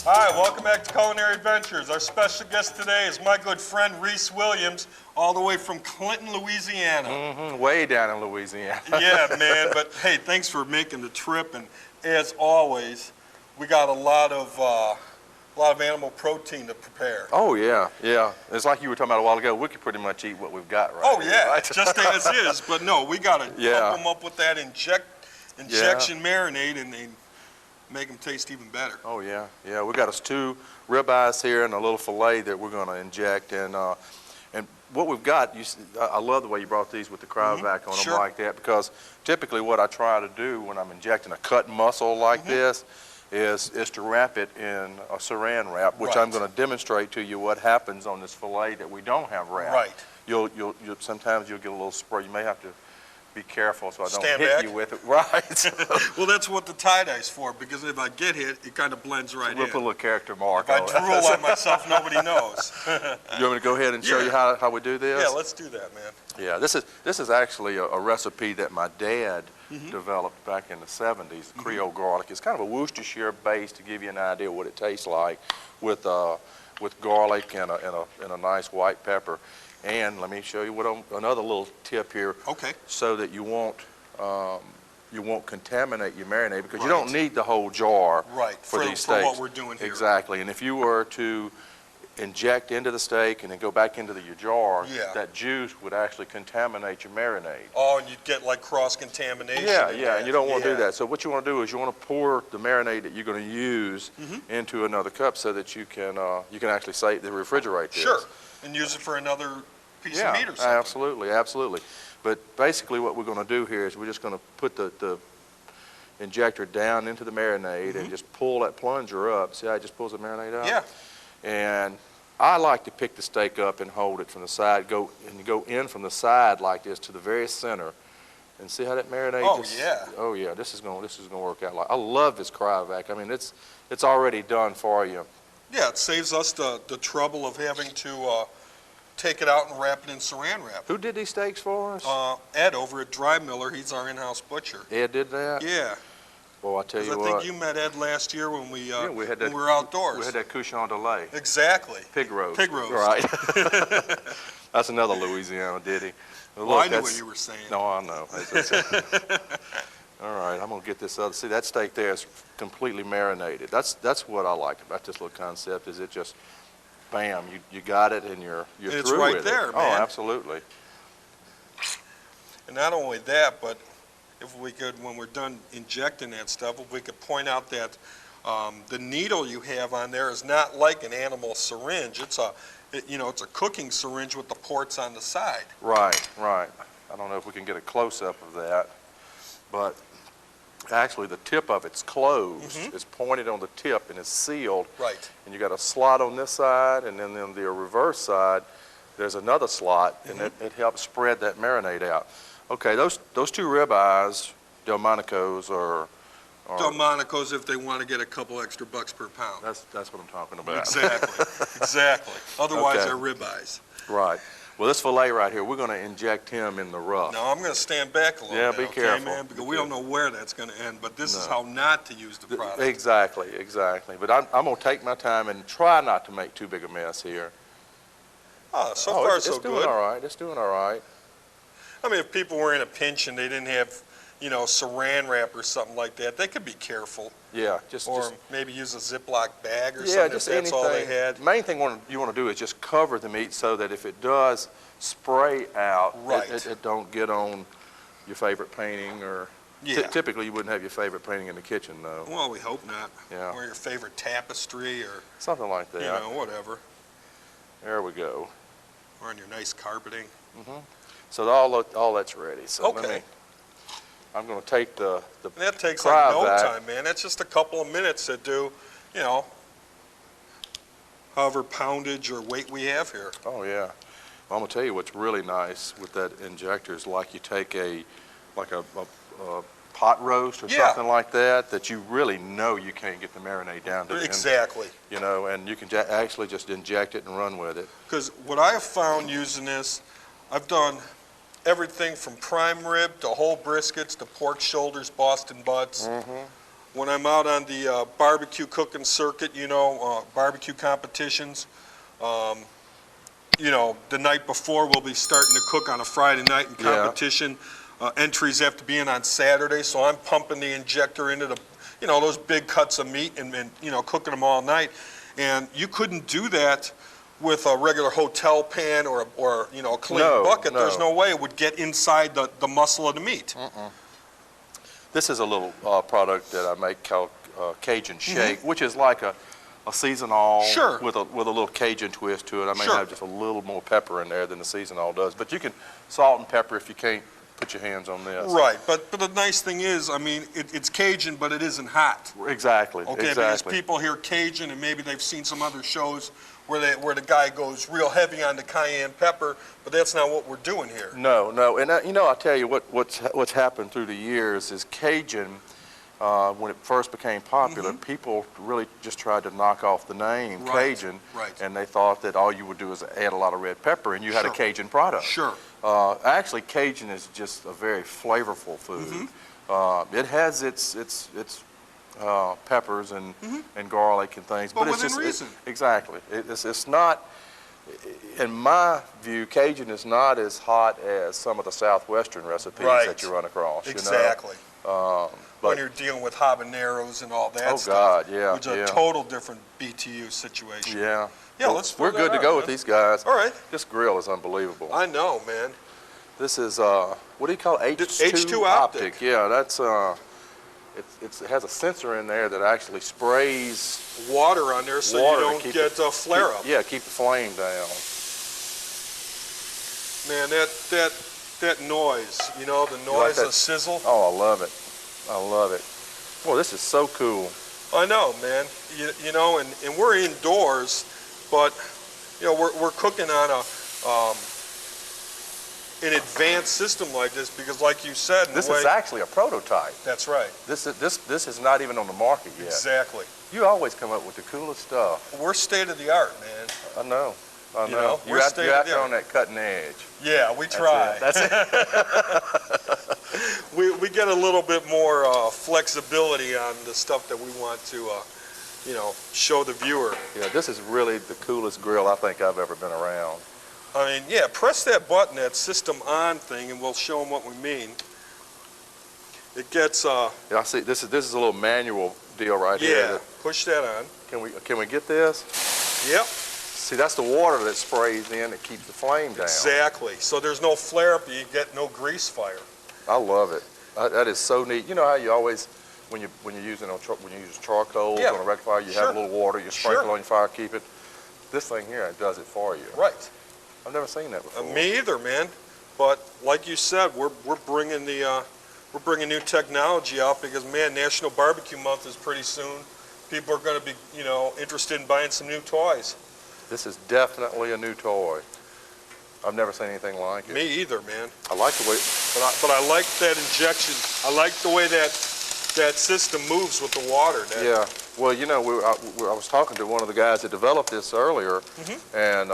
Hi, welcome back to Culinary Adventures. Our special guest today is my good friend Reese Williams, all the way from Clinton, Louisiana. Way down in Louisiana. Yeah, man, but hey, thanks for making the trip, and as always, we got a lot of animal protein to prepare. Oh, yeah, yeah. It's like you were talking about a while ago, we could pretty much eat what we've got right here, yeah, right? just as is, but no, we got to pump them up with that injection marinade and make them taste even better. Oh, yeah, yeah. We got us 2 ribeyes here and a little filet that we're going to inject, and what we've got, I love the way you brought these with the cryovac on them like that, because typically what I try to do when I'm injecting a cut muscle like this is to wrap it in a saran wrap, which I'm going to demonstrate to you what happens on this filet that we don't have wrapped. Right. Sometimes you'll get a little spray. You may have to be careful so I don't Stand hit back. you with it. Right. Well, that's what the tie-dye's for, because if I get hit, it kind of blends right in. We'll put a little character mark on it. If I drool on myself, nobody knows. You want me to go ahead and show you how we do this? Yeah, let's do that, man. Yeah, this is actually a recipe that my dad developed back in the 70s, Creole garlic. It's kind of a Worcestershire base to give you an idea what it tastes like with garlic and a nice white pepper. And let me show you another little tip here. Okay. So that you won't contaminate your marinade, because you don't need the whole jar for these steaks. For what we're doing here. Exactly. And if you were to inject into the steak and then go back into your jar, that juice would actually contaminate your marinade. Oh, and you'd get like cross-contamination. Yeah, and you don't want to do that. So what you want to do is you want to pour the marinade that you're going to use into another cup so that you can actually refrigerate this. Sure, and use it for another piece of meat or something. Absolutely, absolutely. But basically what we're going to do here is we're just going to put the injector down into the marinade and just pull that plunger up. See how it just pulls the marinade out? Yeah. And I like to pick the steak up and hold it from the side, go in from the side like this to the very center, and see how that marinade. Oh yeah, this is going to work out. I love this cryovac. I mean, it's already done for you. Yeah, it saves us the trouble of having to take it out and wrap it in saran wrap. Who did these steaks for us? Ed over at Dry Miller. He's our in-house butcher. Ed did that? Yeah. Well, I tell you what. I think you met Ed last year when we were outdoors. We had that couchon de lait. Exactly. Pig roast. Pig roast. Right. That's another Louisiana ditty. Well, look, I knew what you were saying. No, I know. All right, I'm going to get this other. See, that steak there is completely marinated. That's what I like about this little concept, is it just, bam, you got it and you're through with it. It's right there, man. Oh, absolutely. And not only that, but if we could, when we're done injecting that stuff, if we could point out that the needle you have on there is not like an animal syringe. It's a cooking syringe with the ports on the side. Right, right. I don't know if we can get a close-up of that, but actually the tip of it's closed. It's pointed on the tip and it's sealed. Right. And you got a slot on this side, and then on the reverse side, there's another slot, and it helps spread that marinade out. Okay, those 2 ribeyes, Delmonico's or Delmonico's, if they want to get a couple extra bucks per pound. That's what I'm talking about. Exactly, exactly. Otherwise, they're ribeyes. Right. Well, this filet right here, we're going to inject him in the rough. Now, I'm going to stand back a little bit, be careful. man, because we don't know where that's going to end, but this is how not to use the product. Exactly, exactly. But I'm going to take my time and try not to make too big a mess here. So far, so good. It's doing all right. It's doing all right. I mean, if people were in a pinch and they didn't have, saran wrap or something like that, they could be careful. Yeah, or maybe use a Ziploc bag or something if that's all they had. The main thing you want to do is just cover the meat so that if it does spray out, it don't get on your favorite painting or. Typically, you wouldn't have your favorite painting in the kitchen, though. Well, we hope not. Yeah. Or your favorite tapestry or something like that. Whatever. There we go. Or on your nice carpeting. So all that's ready. So I'm going to take the and that takes like no time, man. That's just a couple of minutes to do, however poundage or weight we have here. Oh yeah. Well, I'm going to tell you what's really nice with that injector is like you take a pot roast or something like that you really know you can't get the marinade down to. Exactly. And you can actually just inject it and run with it. Because what I have found using this, I've done everything from prime rib to whole briskets to pork shoulders, Boston butts. when I'm out on the barbecue cooking circuit, you know, barbecue competitions, you know, the night before we'll be starting to cook on a Friday night in competition. Entries have to be in on Saturday, so I'm pumping the injector into the, you know, those big cuts of meat and you know, cooking them all night. And you couldn't do that with a regular hotel pan or you know, a clean bucket. No. There's no way it would get inside the muscle of the meat. This is a little product that I make called Cajun Shake, which is like a seasonal with a little Cajun twist to it. I may have just a little more pepper in there than the seasonal does, but you can salt and pepper if you can't put your hands on this. Right, but the nice thing is, I mean, it's Cajun, but it isn't hot. Exactly. Okay, because people hear Cajun and maybe they've seen some other shows where the guy goes real heavy on the cayenne pepper, but that's not what we're doing here. No, and you know, I'll tell you what's happened through the years is Cajun, when it first became popular, people really just tried to knock off the name Cajun, and they thought that all you would do is add a lot of red pepper and you had a Cajun product. Actually, Cajun is just a very flavorful food. It has its peppers and garlic and things, but it's within just reason. Exactly. It's not. In my view, Cajun is not as hot as some of the southwestern recipes that you run across. Exactly. You know? When you're dealing with habaneros and all that stuff. Oh God, yeah. Which is a total different BTU situation. Yeah. Yeah, we're good to go with these guys. All right. This grill is unbelievable. I know, man. This is what do you call it? H2 optic. Yeah, that's it has a sensor in there that actually sprays water on there so you don't get a flare up. Keep the flame down. Man, that noise, you know, the noise, the sizzle. Oh, I love it. I love it. Boy, this is so cool. I know, man. You know, and we're indoors, but you know, we're cooking on an advanced system like this because, like you said, this is actually a prototype. That's right. This is not even on the market yet. Exactly. You always come up with the coolest stuff. We're state of the art, man. I know. You know, you're out there on that cutting edge. Yeah, we try. That's it. we get a little bit more flexibility on the stuff that we want to, you know, show the viewer. Yeah, this is really the coolest grill I think I've ever been around. I mean, yeah, press that button, that system on thing, and we'll show them what we mean. It gets. Yeah, I see. This is a little manual deal right here. Yeah, push that on. Can we get this? Yep. See, that's the water that sprays in that keeps the flame down. Exactly. So there's no flare up. You get no grease fire. I love it. That is so neat. You know how you always, when you use charcoal on a rectifier, you have a little water, you sprinkle on your fire, keep it. This thing here does it for you. Right. I've never seen that before. Me either, man. But like you said, we're bringing new technology out because, man, National Barbecue Month is pretty soon. People are going to be, you know, interested in buying some new toys. This is definitely a new toy. I've never seen anything like it. Me either, man. I like the way, but I like that injection. I like the way that system moves with the water. Yeah. Well, you know, I was talking to one of the guys that developed this earlier, and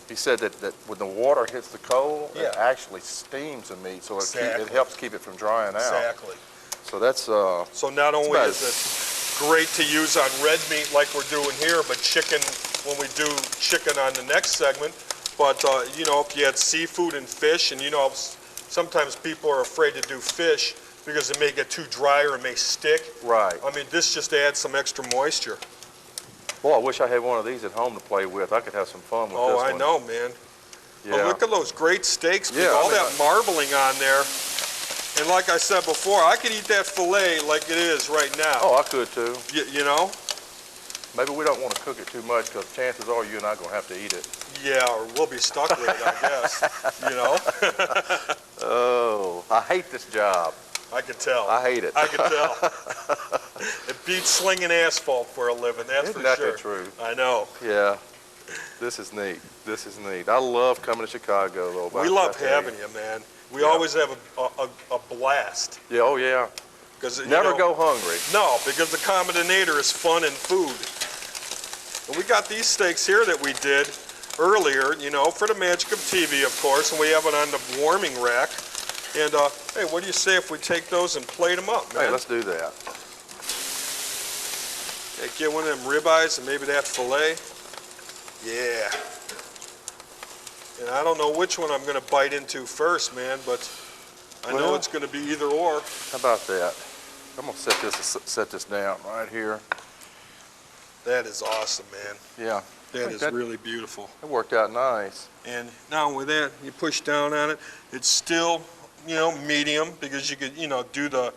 he said that when the water hits the coal, it actually steams the meat, so it helps keep it from drying out. Exactly. So that's so not only is it great to use on red meat like we're doing here, but chicken when we do chicken on the next segment. But you know, if you had seafood and fish, and you know, sometimes people are afraid to do fish because it may get too dry or it may stick. Right. I mean, this just adds some extra moisture. Boy, I wish I had one of these at home to play with. I could have some fun with this one. Oh, I know, man. Yeah. But look at those great steaks, yeah, all that marbling on there. And like I said before, I could eat that filet like it is right now. Oh, I could too. You know? Maybe we don't want to cook it too much because chances are you and I are going to have to eat it. Yeah, or we'll be stuck with it, I guess. You know? Oh, I hate this job. I can tell. I hate it. I can tell. It beats slinging asphalt for a living, that's for sure. Isn't that the truth? I know. Yeah. This is neat. This is neat. I love coming to Chicago, though. We love having you, man. We always have a blast. Yeah, oh, yeah. Never go hungry. No, because the common denominator is fun and food. And we got these steaks here that we did earlier, you know, for the magic of TV, of course, and we have it on the warming rack. And, hey, what do you say if we take those and plate them up, man? Hey, let's do that. Okay, get one of them ribeyes and maybe that filet. Yeah. And I don't know which one I'm going to bite into first, man, but I know it's going to be either or. How about that? I'm going to set this down right here. That is awesome, man. Yeah. That is really beautiful. It worked out nice. And now with that, you push down on it. It's still, you know, medium because you could, you know, do the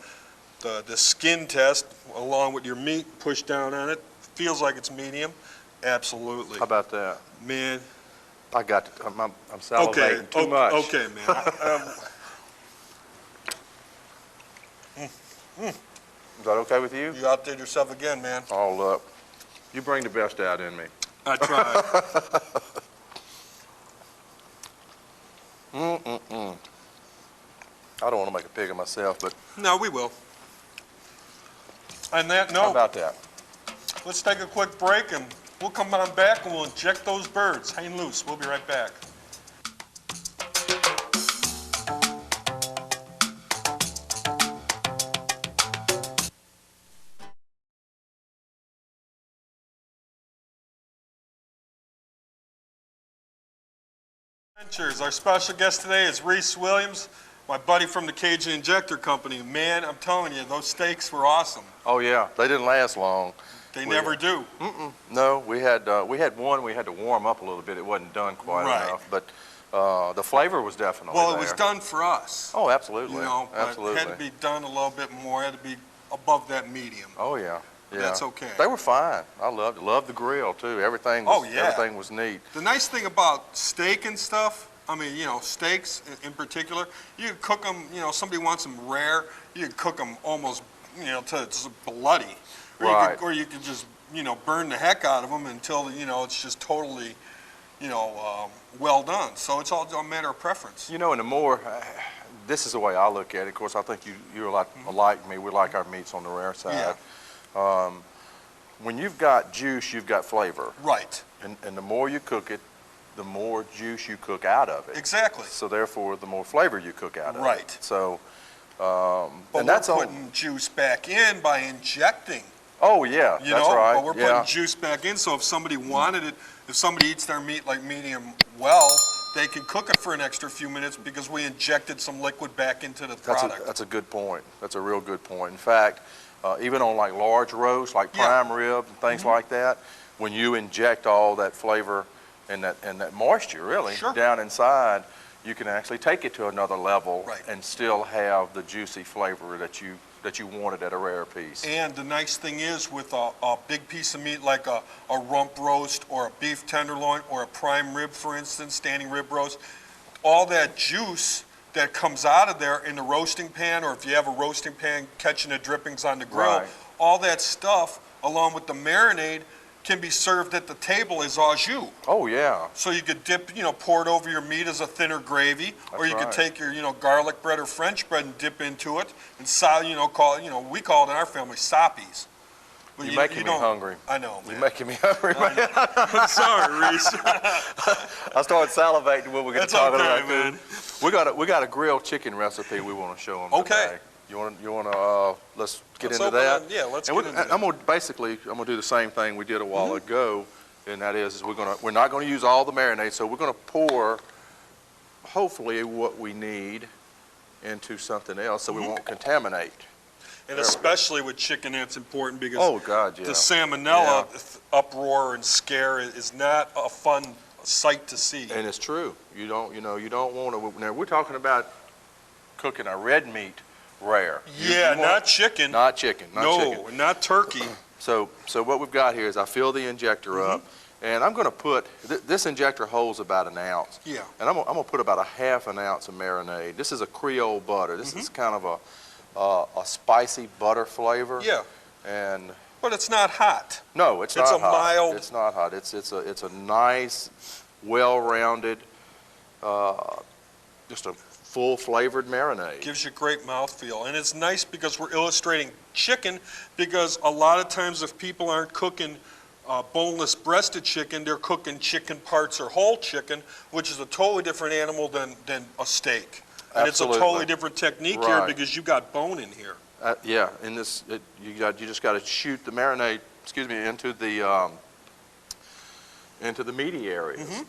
skin test along with your meat, push down on it. Feels like it's medium. Absolutely. How about that? Man. I got to, I'm salivating too much. Okay, man. Is that okay with you? You outdid yourself again, man. Oh, look. You bring the best out in me. I tried. I don't want to make a pig of myself, but... No, we will. On that note, how about that? Let's take a quick break and we'll come on back and we'll inject those birds. Hang loose. We'll be right back. Our special guest today is Reese Williams, my buddy from the Cajun Injector Company. Man, I'm telling you, those steaks were awesome. Oh yeah, they didn't last long. They never do. No, we had one we had to warm up a little bit. It wasn't done quite enough, but the flavor was definitely well, there. it was done for us. Oh, absolutely. You know, absolutely. It had to be done a little bit more. It had to be above that medium. Oh yeah. Yeah. That's okay. They were fine. I loved the grill too. Everything was neat. The nice thing about steak and stuff, I mean, you know, steaks in particular, you can cook them, you know, somebody wants them rare, you can cook them almost, you know, to it's bloody. Or you could just, you know, burn the heck out of them until, you know, it's just totally, you know, well done. So it's all a matter of preference. You know, and the more, this is the way I look at it. Of course, I think you're a lot like me. We like our meats on the rare side. Yeah. When you've got juice, you've got flavor. Right. And the more you cook it, the more juice you cook out of it. Exactly. So therefore, the more flavor you cook out of it. Right. So, but and that's we're putting juice back in by injecting. Oh yeah, you that's know, right. But we're putting juice back in, so if somebody wanted it, if somebody eats their meat like medium well, they can cook it for an extra few minutes because we injected some liquid back into the product. That's a good point. That's a real good point. In fact, even on like large roasts, like prime rib and things like that, when you inject all that flavor and that moisture really down inside, you can actually take it to another level and still have the juicy flavor that you wanted at a rare piece. And the nice thing is with a big piece of meat like a rump roast or a beef tenderloin or a prime rib, for instance, standing rib roast, all that juice that comes out of there in the roasting pan, or if you have a roasting pan catching the drippings on the grill, all that stuff along with the marinade can be served at the table as au jus. Oh yeah. So you could dip, you know, pour it over your meat as a thinner gravy, or you could take your, you know, garlic bread or French bread and dip into it, and you know, we call it in our family soppies. You're making me hungry. I know, man. You're making me hungry, man. I'm sorry, Reese. I started salivating when we're going to talk about man. We got a grilled chicken recipe we want to show them today. You want to let's get into that? Yeah, let's get into that. I'm gonna do the same thing we did a while ago, and that is we're not going to use all the marinade, so we're going to pour hopefully what we need into something else so we won't contaminate. And especially with chicken, that's important because the salmonella uproar and scare is not a fun sight to see. And it's true. You don't want to. Now we're talking about cooking a red meat rare. Not chicken. Not chicken. Not turkey. So what we've got here is I fill the injector up, and I'm going to put this injector holds about an ounce. Yeah. And I'm going to put about a ½ ounce of marinade. This is a Creole butter. This is kind of a spicy butter flavor. Yeah. But it's not hot. No, it's not hot. It's a mild. It's not hot. It's a nice, well-rounded, just a full-flavored marinade. Gives you great mouthfeel. And it's nice because we're illustrating chicken, because a lot of times if people aren't cooking boneless breasted chicken, they're cooking chicken parts or whole chicken, which is a totally different animal than a steak. And it's a totally different technique here because you got bone in here. Yeah, in this, you just got to shoot the marinade excuse me, into the meaty areas.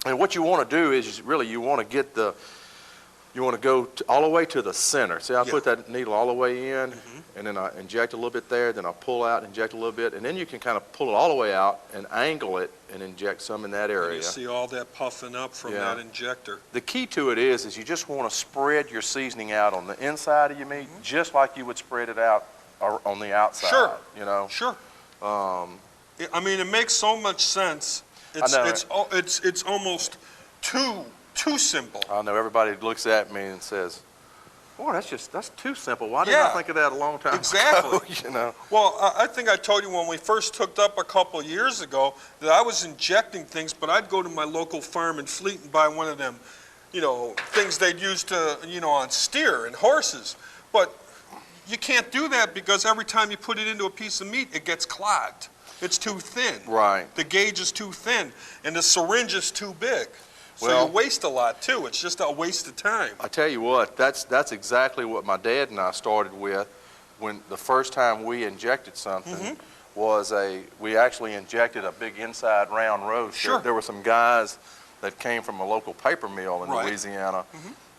And what you want to do is really you want to get you want to go all the way to the center. See, I put that needle all the way in, and then I inject a little bit there, then I pull out, inject a little bit, and then you can kind of pull it all the way out and angle it and inject some in that area. You see all that puffing up from that injector. The key to it is you just want to spread your seasoning out on the inside of your meat, just like you would spread it out on the outside. Sure. You know. Sure. I mean, it makes so much sense. It's almost too simple. I know everybody looks at me and says, "Boy, that's too simple. Why didn't I think of that a long time ago?" You know. Well, I think I told you when we first hooked up a couple years ago that I was injecting things, but I'd go to my local farm in Fleet and buy one of them, things they'd use to, on steer and horses. But you can't do that because every time you put it into a piece of meat, it gets clogged. It's too thin. Right. The gauge is too thin, and the syringe is too big. So you waste a lot, too. It's just a waste of time. I tell you what, that's exactly what my dad and I started with when the first time we injected something we actually injected a big inside round roast. Sure. There were some guys that came from a local paper mill in Louisiana,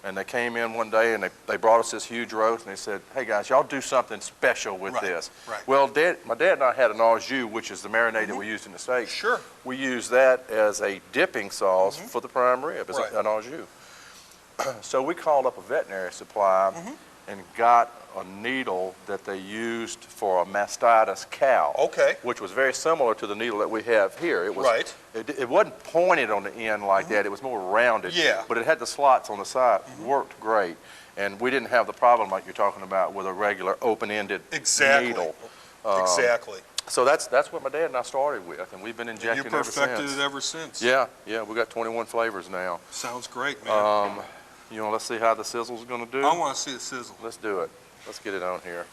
and they came in one day and they brought us this huge roast, and they said, "Hey guys, y'all do something special with this." Right. Well, my dad and I had an au jus, which is the marinade that we used in the steak. Sure. We used that as a dipping sauce for the prime rib, as an au jus. So we called up a veterinary supply and got a needle that they used for a mastitis cow. Okay. Which was very similar to the needle that we have here. It was, right. It wasn't pointed on the end like that. It was more rounded. Yeah. But it had the slots on the side. Worked great. And we didn't have the problem like you're talking about with a regular open-ended needle. Exactly. So that's what my dad and I started with, and we've been injecting ever since. You perfected it ever since. Yeah, we got 21 flavors now. Sounds great, man. Let's see how the sizzle's going to do? I want to see the sizzle. Let's do it. Let's get it on here.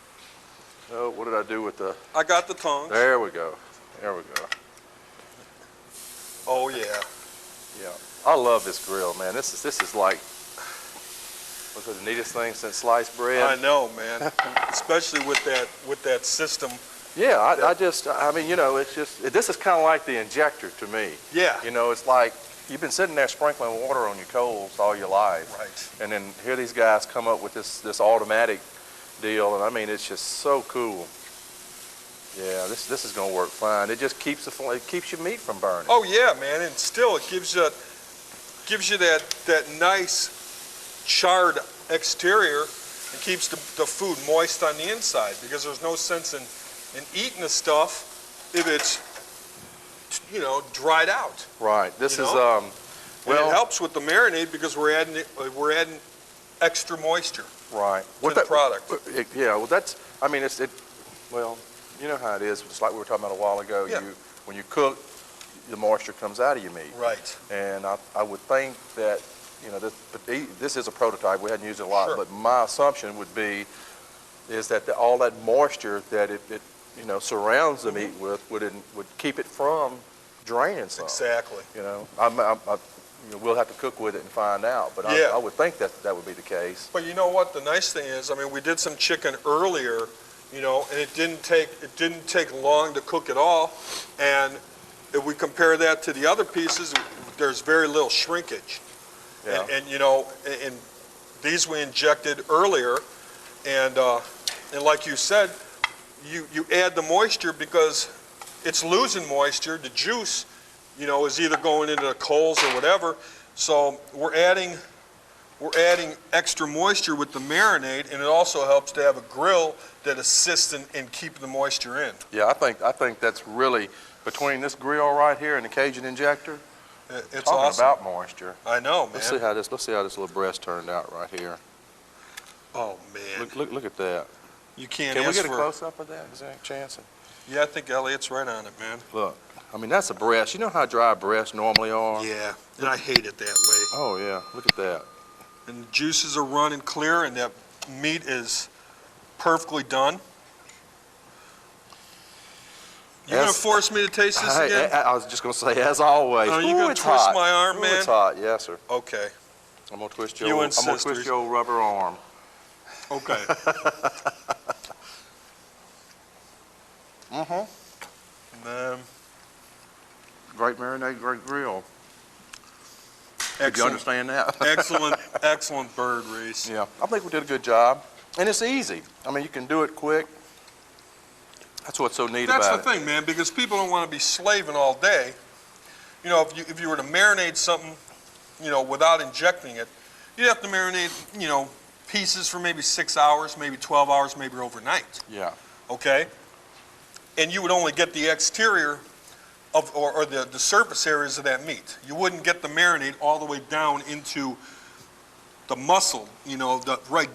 Oh, what did I do with the... I got the tongs. There we go. There we go. Oh, yeah. Yeah. I love this grill, man. This is like... What's the neatest thing since sliced bread? I know, man. Especially with that system. Yeah, I mean, it's just... This is kind of like the injector to me. Yeah. It's like... You've been sitting there sprinkling water on your coals all your life. Right. And then here these guys come up with this automatic deal, and I mean, it's just so cool. Yeah, this is going to work fine. It just keeps your meat from burning. Oh yeah, man, and still it gives you that nice charred exterior and keeps the food moist on the inside, because there's no sense in eating the stuff if it's dried out. Right. This is and it helps with the marinade because we're adding extra moisture. Right. To the product. Well, well, you know how it is. It's like we were talking about a while ago. Yeah. When you cook, the moisture comes out of your meat. Right. And I would think that, this is a prototype. We hadn't used it a lot, but my assumption would be is that all that moisture that it surrounds the meat with would keep it from draining some. Exactly. We'll have to cook with it and find out, but I would think that would be the case. But you know what? The nice thing is, I mean, we did some chicken earlier, and it didn't take long to cook at all. And if we compare that to the other pieces, there's very little shrinkage. Yeah. And these we injected earlier, and like you said, you add the moisture because it's losing moisture. The juice, is either going into the coals or whatever. So we're adding extra moisture with the marinade, and it also helps to have a grill that assists in keeping the moisture in. Yeah, I think that's really, between this grill right here and the Cajun injector, it's talking awesome. about moisture. I know, man. Let's see how this little breast turned out right here. Oh man. Look at that. You can't. Can we get a close up of that? Is there a chance? Yeah, I think Elliot's right on it, man. Look, I mean, that's a breast. You know how dry breasts normally are? Yeah, and I hate it that way. Oh yeah, look at that. And the juices are running clear, and that meat is perfectly done. You gonna force me to taste this again? I was just gonna say, as always. Are you gonna twist my arm, man? It's hot, yes, sir. Okay. I'm gonna twist your rubber arm. Okay. great marinade, great grill. Excellent. Did you understand that? Excellent bird, Reese. Yeah, I think we did a good job. And it's easy. I mean, you can do it quick. That's what's so neat about it. That's the thing, man, because people don't want to be slaving all day. You know, if you were to marinate something, you know, without injecting it, you'd have to marinate, you know, pieces for maybe 6 hours, maybe 12 hours, maybe overnight. Yeah. Okay? And you would only get the exterior of, or the surface areas of that meat. You wouldn't get the marinade all the way down into the muscle, you know, right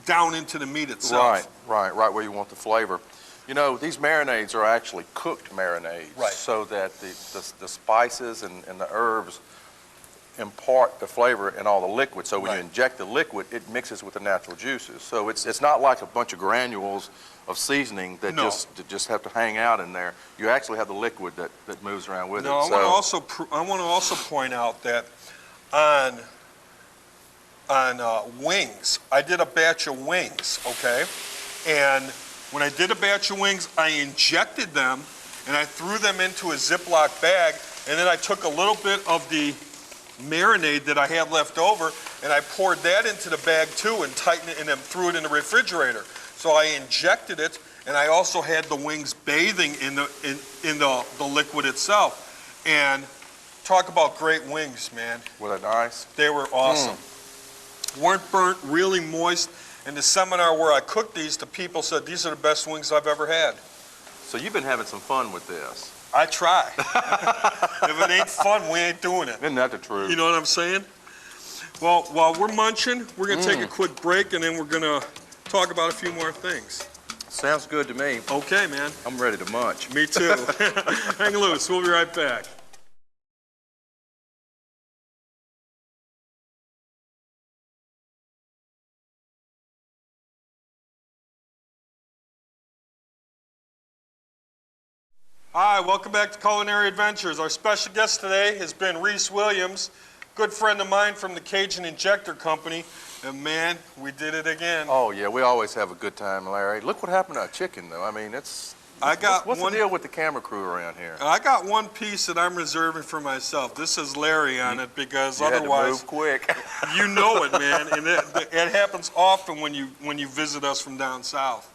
down into the meat itself. Right where you want the flavor. You know, these marinades are actually cooked marinades, right, so that the spices and the herbs impart the flavor in all the liquid. So when you inject the liquid, it mixes with the natural juices. So it's not like a bunch of granules of seasoning that just have to hang out in there. You actually have the liquid that moves around with it. I want to also point out that on wings, I did a batch of wings, okay? And when I did a batch of wings, I injected them and I threw them into a Ziploc bag, and then I took a little bit of the marinade that I had left over and I poured that into the bag too and tightened it and then threw it in the refrigerator. So I injected it, and I also had the wings bathing in the liquid itself. And talk about great wings, man. Were they nice? They were awesome. Weren't burnt, really moist. In the seminar where I cooked these, the people said, these are the best wings I've ever had. So you've been having some fun with this. I try. If it ain't fun, we ain't doing it. Isn't that the truth? You know what I'm saying? Well, while we're munching, we're going to take a quick break, and then we're going to talk about a few more things. Sounds good to me. Okay, man. I'm ready to munch. Me too. Hang loose. We'll be right back. Hi, welcome back to Culinary Adventures. Our special guest today has been Reese Williams, good friend of mine from the Cajun Injector Company. And man, we did it again. Oh yeah, we always have a good time, Larry. Look what happened to our chicken, though. I mean, what's the deal with the camera crew around here? I got one piece that I'm reserving for myself. This is Larry on it because otherwise, had to move quick. You know it, man. And it happens often when you visit us from down south.